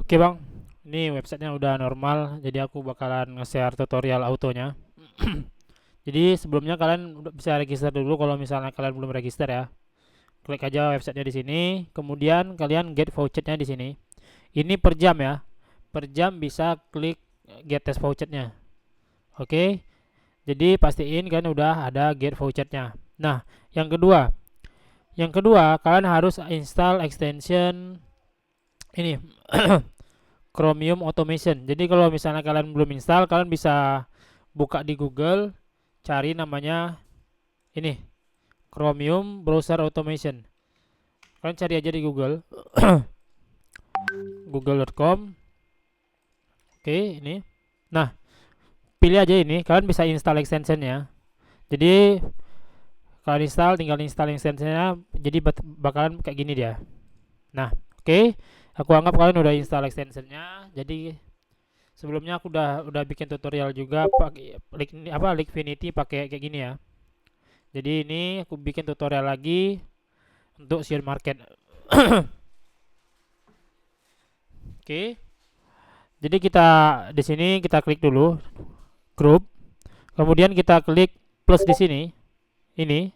Oke bang, ini websitenya udah normal, jadi aku bakalan nge-share tutorial autonya. Jadi sebelumnya kalian udah bisa register dulu kalau misalnya kalian belum register ya. Klik aja websitenya di sini, kemudian kalian get vouchernya di sini. Ini per jam ya, per jam bisa klik get test vouchernya. Oke, jadi pastiin kan udah ada get vouchernya. Nah, yang kedua, kalian harus install extension ini Chromium Automation. Jadi kalau misalnya kalian belum install, kalian bisa buka di Google, cari namanya ini Chromium Browser Automation. Kalian cari aja di Google, google.com. Oke, ini. Nah, pilih aja ini. Kalian bisa install extensionnya. Jadi kalian install, tinggal install extensionnya. Jadi bakalan kayak gini dia. Nah, oke. Aku anggap kalian udah install extensionnya. Jadi sebelumnya aku udah bikin tutorial juga pakai Linkfinity pakai kayak gini ya. Jadi ini aku bikin tutorial lagi untuk share market. Oke. Jadi kita di sini kita klik dulu group. Kemudian kita klik plus di sini. Ini.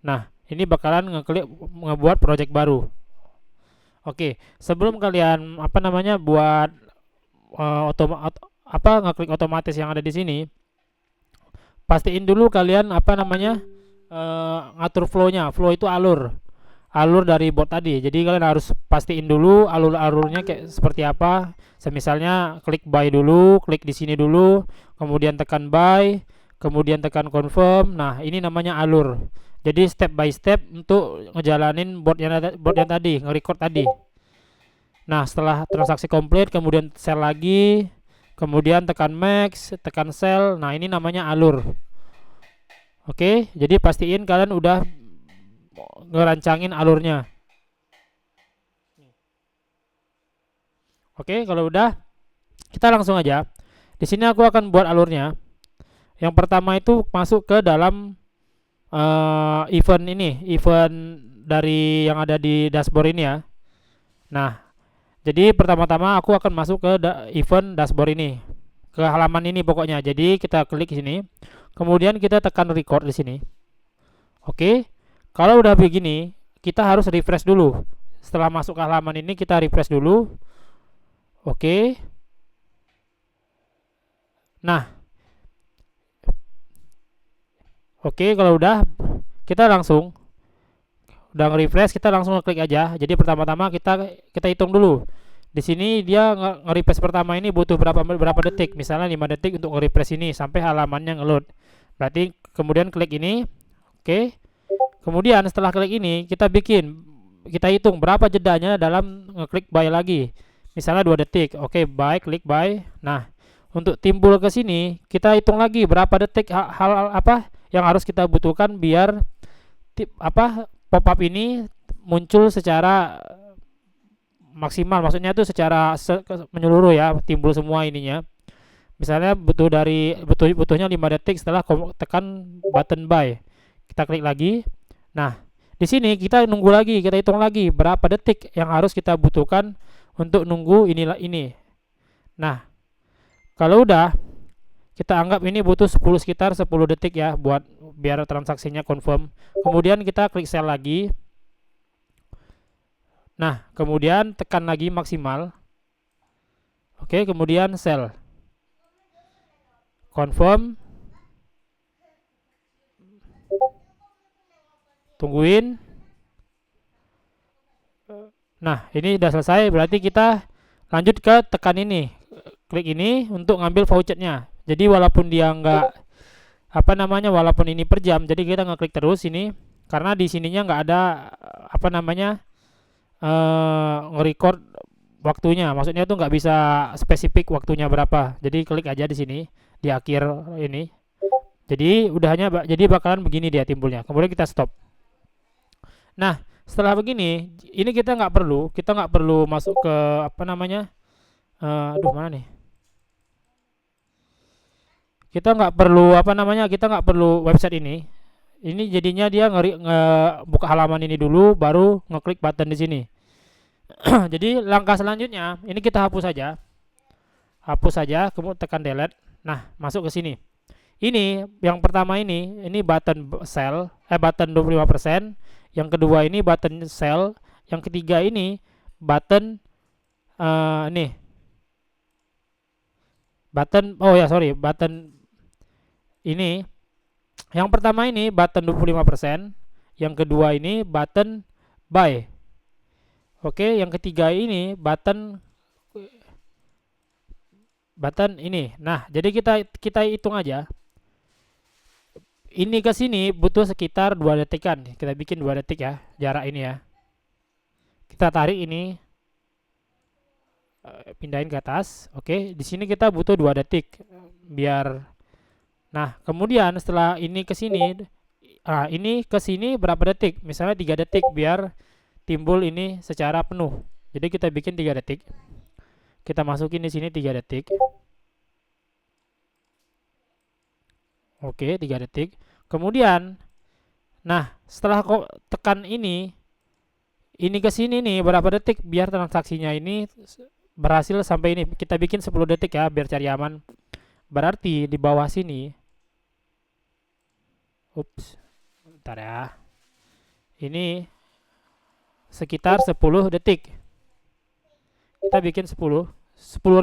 Nah, ini bakalan ngebuat project baru. Oke, sebelum kalian buat ngeklik otomatis yang ada di sini, pastiin dulu kalian ngatur flow-nya. Flow itu alur dari bot tadi. Jadi kalian harus pastiin dulu alurnya kayak seperti apa. Misalnya klik buy dulu, klik di sini dulu, kemudian tekan buy, kemudian tekan confirm. Nah, ini namanya alur. Jadi step by step untuk ngejalanin bot yang tadi, nge-record tadi. Nah, setelah transaksi komplit, kemudian sell lagi, kemudian tekan max, tekan sell. Nah, ini namanya alur. Oke, jadi pastiin kalian udah ngerancangin alurnya. Oke, kalau udah, kita langsung aja. Di sini aku akan buat alurnya. Yang pertama itu masuk ke dalam event dari yang ada di dashboard ini ya. Nah, jadi pertama-tama aku akan masuk ke event dashboard ini, ke halaman ini pokoknya. Jadi kita klik sini, kemudian kita tekan record di sini. Oke, kalau udah begini, kita harus refresh dulu. Setelah masuk ke halaman ini, kita refresh dulu. Oke. Nah, oke, kalau udah, kita langsung udah nge-refresh, kita langsung ngeklik aja. Jadi pertama-tama kita hitung dulu. Di sini dia nge-refresh pertama ini butuh berapa detik. Misalnya 5 detik untuk nge-refresh ini sampai halamannya nge-load. Berarti kemudian klik ini. Oke. Kemudian setelah klik ini, kita hitung berapa jedanya dalam ngeklik buy lagi. Misalnya 2 detik. Oke, buy, klik buy. Nah, untuk timbul ke sini, kita hitung lagi berapa detik hal apa yang harus kita butuhkan biar pop up ini muncul secara maksimal. Maksudnya itu secara menyeluruh ya, timbul semua ininya. Misalnya butuhnya 5 detik setelah tekan button buy. Kita klik lagi. Nah, di sini kita nunggu lagi, kita hitung lagi berapa detik yang harus kita butuhkan untuk nunggu ini. Nah, kalau udah, kita anggap ini butuh sekitar 10 detik ya buat biar transaksinya confirm. Kemudian kita klik sell lagi. Nah, kemudian tekan lagi maksimal. Oke, kemudian sell. Confirm. Tungguin. Nah, ini udah selesai, berarti kita lanjut ke tekan ini. Klik ini untuk ngambil vouchernya. Jadi walaupun dia walaupun ini per jam, jadi kita ngeklik terus ini karena di sininya nggak ada nge-record waktunya. Maksudnya itu nggak bisa spesifik waktunya berapa. Jadi klik aja di sini di akhir ini. Jadi jadi bakalan begini dia timbulnya. Kemudian kita stop. Nah, setelah begini, ini kita nggak perlu masuk ke mana nih? Kita nggak perlu website ini. Ini jadinya dia buka halaman ini dulu, baru ngeklik button di sini. Jadi langkah selanjutnya ini kita hapus saja, kemudian tekan delete. Nah, masuk ke sini. Ini yang pertama ini button sell, button 25%. Yang kedua ini button sell. Yang ketiga ini button ini button, oh ya sorry, button ini. Yang pertama ini button 25%. Yang kedua ini button buy. Oke, yang ketiga ini button ini. Nah, jadi kita hitung aja. Ini ke sini butuh sekitar 2 detikan. Kita bikin 2 detik ya, jarak ini ya. Kita tarik ini, pindahin ke atas. Oke, di sini kita butuh 2 detik biar. Nah, kemudian setelah ini ke sini, ini ke sini berapa detik? Misalnya 3 detik biar timbul ini secara penuh. Jadi kita bikin 3 detik. Kita masukin di sini 3 detik. Oke, 3 detik. Kemudian, nah setelah kok tekan ini ke sini nih berapa detik biar transaksinya ini berhasil sampai ini. Kita bikin 10 detik ya biar cari aman. Berarti di bawah sini, ups, bentar ya. Ini sekitar 10 detik. Kita bikin 10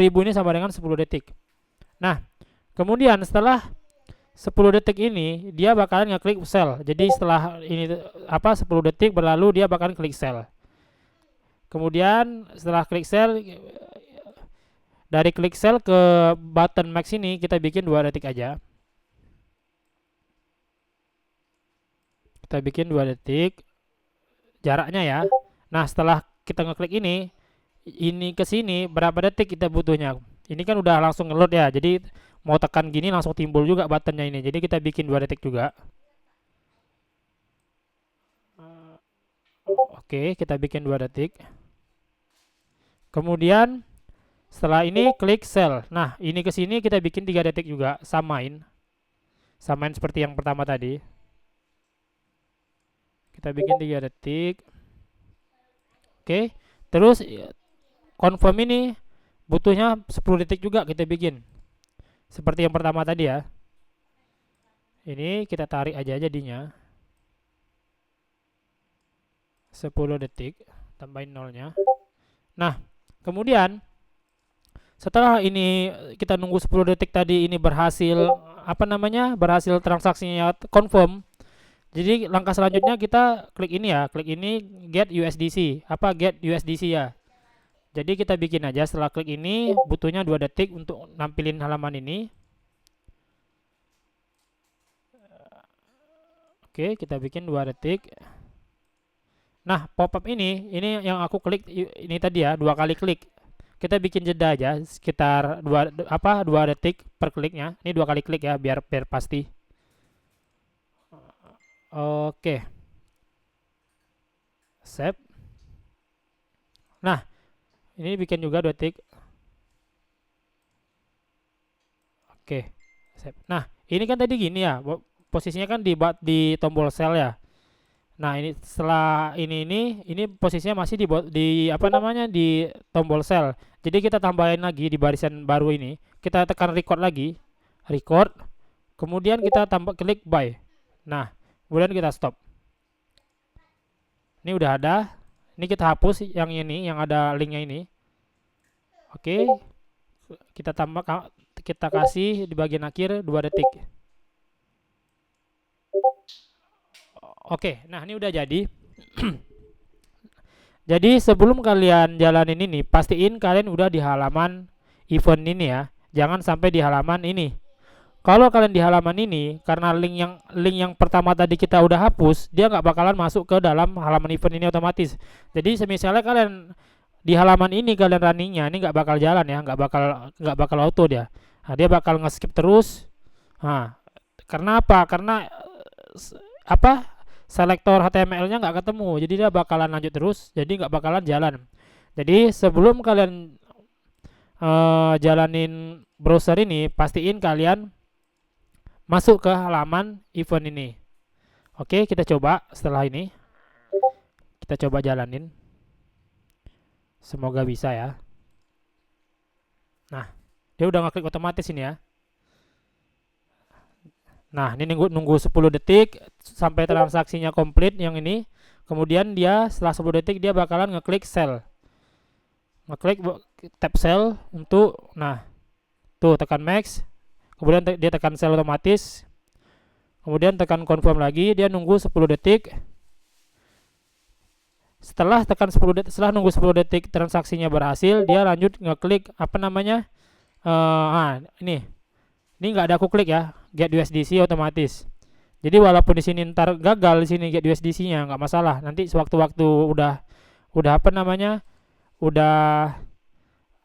ribu ini sama dengan 10 detik. Nah, kemudian setelah 10 detik ini dia bakalan ngeklik sell. Jadi setelah ini 10 detik berlalu dia bakalan klik sell. Kemudian setelah klik sell, dari klik sell ke button max ini kita bikin 2 detik aja. Kita bikin 2 detik jaraknya ya. Nah, setelah kita ngeklik ini ke sini berapa detik kita butuhnya. Ini kan udah langsung ngeload ya. Jadi mau tekan gini langsung timbul juga buttonnya ini. Jadi kita bikin 2 detik juga. Oke, kita bikin 2 detik. Kemudian setelah ini klik sell. Nah, ini ke sini kita bikin 3 detik juga, samain seperti yang pertama tadi. Kita bikin 3 detik. Oke. Terus confirm ini butuhnya 10 detik juga kita bikin. Seperti yang pertama tadi ya. Ini kita tarik aja jadinya 10 detik, tambahin nolnya. Nah, kemudian setelah ini kita nunggu 10 detik tadi ini berhasil berhasil transaksinya confirm. Jadi langkah selanjutnya kita klik ini ya, klik ini get USDC, get USDC ya. Jadi kita bikin aja setelah klik ini butuhnya 2 detik untuk nampilin halaman ini. Oke, kita bikin 2 detik. Nah, pop-up ini yang aku klik ini tadi ya, 2 kali klik. Kita bikin jeda aja sekitar 2 detik per kliknya. Ini 2 kali klik ya biar pasti. Oke. Save. Nah, ini bikin juga 2 detik. Oke. Save. Nah, ini kan tadi gini ya, posisinya kan di tombol sell ya. Nah, ini setelah ini posisinya masih di tombol sell. Jadi kita tambahin lagi di barisan baru ini. Kita tekan record lagi. Record. Kemudian kita klik buy. Nah, kemudian kita stop. Ini udah ada. Ini kita hapus yang ini, yang ada linknya ini. Oke. Kita kasih di bagian akhir 2 detik. Oke, nah ini udah jadi. Jadi sebelum kalian jalanin ini, pastiin kalian udah di halaman event ini ya. Jangan sampai di halaman ini. Kalau kalian di halaman ini, karena link yang pertama tadi kita udah hapus, dia nggak bakalan masuk ke dalam halaman event ini otomatis. Jadi misalnya kalian di halaman ini kalian runningnya, ini nggak bakal jalan ya, nggak bakal auto dia. Nah, dia bakal nge-skip terus. Nah, karena apa? Karena selektor HTML-nya nggak ketemu, jadi dia bakalan lanjut terus, jadi nggak bakalan jalan. Jadi sebelum kalian jalanin browser ini, pastiin kalian masuk ke halaman event ini. Oke, kita coba setelah ini. Kita coba jalanin. Semoga bisa ya. Nah, dia udah ngeklik otomatis ini ya. Nah, ini nunggu 10 detik sampai transaksinya komplit yang ini. Kemudian dia setelah 10 detik dia bakalan ngeklik sell. Ngeklik tap sell untuk, nah, tuh tekan max. Kemudian dia tekan sell otomatis. Kemudian tekan confirm lagi, dia nunggu 10 detik. Setelah tekan 10 detik, setelah nunggu 10 detik transaksinya berhasil, dia lanjut ngeklik apa namanya? Ini nggak ada aku klik ya, get USDC otomatis. Jadi walaupun di sini ntar gagal di sini get USDC-nya nggak masalah. Nanti sewaktu-waktu udah apa namanya? Udah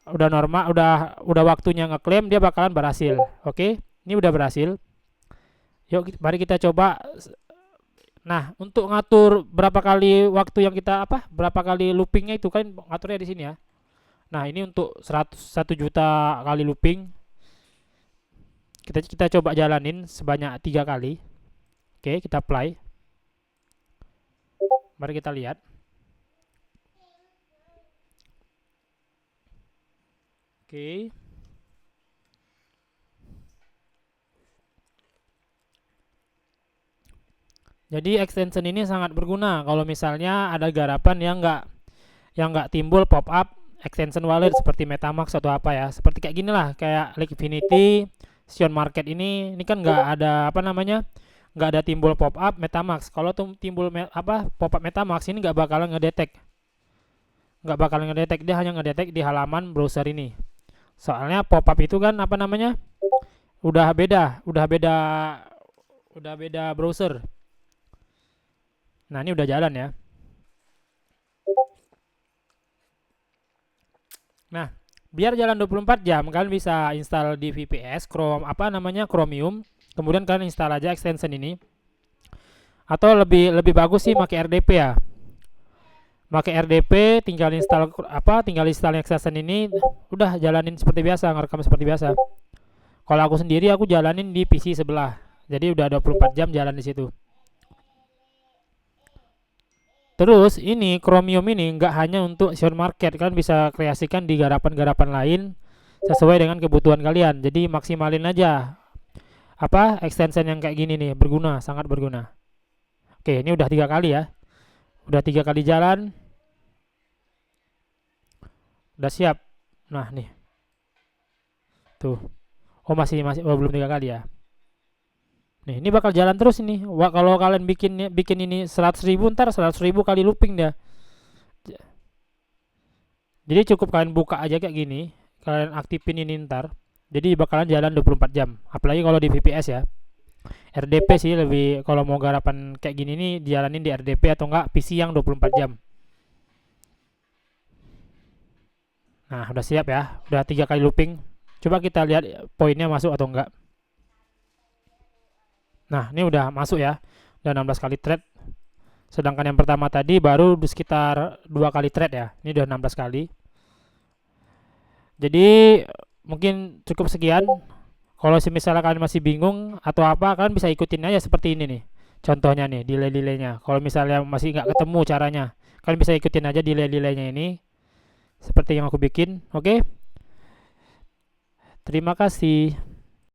normal, udah waktunya ngeklaim dia bakalan berhasil. Oke, ini udah berhasil. Yuk mari kita coba. Nah, untuk ngatur berapa kali waktu yang kita berapa kali loopingnya itu kan ngaturnya di sini ya. Nah, ini untuk 1 juta kali looping. Kita coba jalanin sebanyak 3 kali. Oke, kita apply. Mari kita lihat. Oke. Jadi extension ini sangat berguna kalau misalnya ada garapan yang nggak timbul pop up extension wallet seperti MetaMask atau apa ya. Seperti kayak gini lah, kayak Liquidity, Sion Market ini kan nggak ada nggak ada timbul pop up MetaMask. Kalau timbul pop up MetaMask ini nggak bakalan ngedetek, dia hanya ngedetek di halaman browser ini. Soalnya pop up itu kan udah beda browser. Nah, ini udah jalan ya. Nah, biar jalan 24 jam kalian bisa install di VPS Chromium. Kemudian kalian install aja extension ini. Atau lebih bagus sih pakai RDP ya. Pakai RDP tinggal install extension ini, udah jalanin seperti biasa, ngerekam seperti biasa. Kalau aku sendiri aku jalanin di PC sebelah. Jadi udah 24 jam jalan di situ. Terus ini Chromium ini nggak hanya untuk Sion Market, kalian bisa kreasikan di garapan-garapan lain sesuai dengan kebutuhan kalian. Jadi maksimalin aja extension yang kayak gini nih, berguna, sangat berguna. Oke, ini udah 3 kali ya. Udah 3 kali jalan. Udah siap. Nah, nih. Tuh. Oh, belum 3 kali ya. Nih, ini bakal jalan terus ini. Wah, kalau kalian bikin ini 100.000, ntar 100.000 kali looping dah. Jadi cukup kalian buka aja kayak gini, kalian aktifin ini ntar. Jadi bakalan jalan 24 jam. Apalagi kalau di VPS ya. RDP sih lebih, kalau mau garapan kayak gini nih dijalanin di RDP atau enggak PC yang 24 jam. Nah, udah siap ya. Udah 3 kali looping. Coba kita lihat poinnya masuk atau enggak. Nah, ini udah masuk ya. Udah 16 kali trade. Sedangkan yang pertama tadi baru sekitar 2 kali trade ya. Ini udah 16 kali. Jadi mungkin cukup sekian. Kalau misalnya kalian masih bingung atau apa, kalian bisa ikutin aja seperti ini nih. Contohnya nih, delay-delaynya. Kalau misalnya masih nggak ketemu caranya, kalian bisa ikutin aja delay-delaynya ini. Seperti yang aku bikin. Oke. Terima kasih.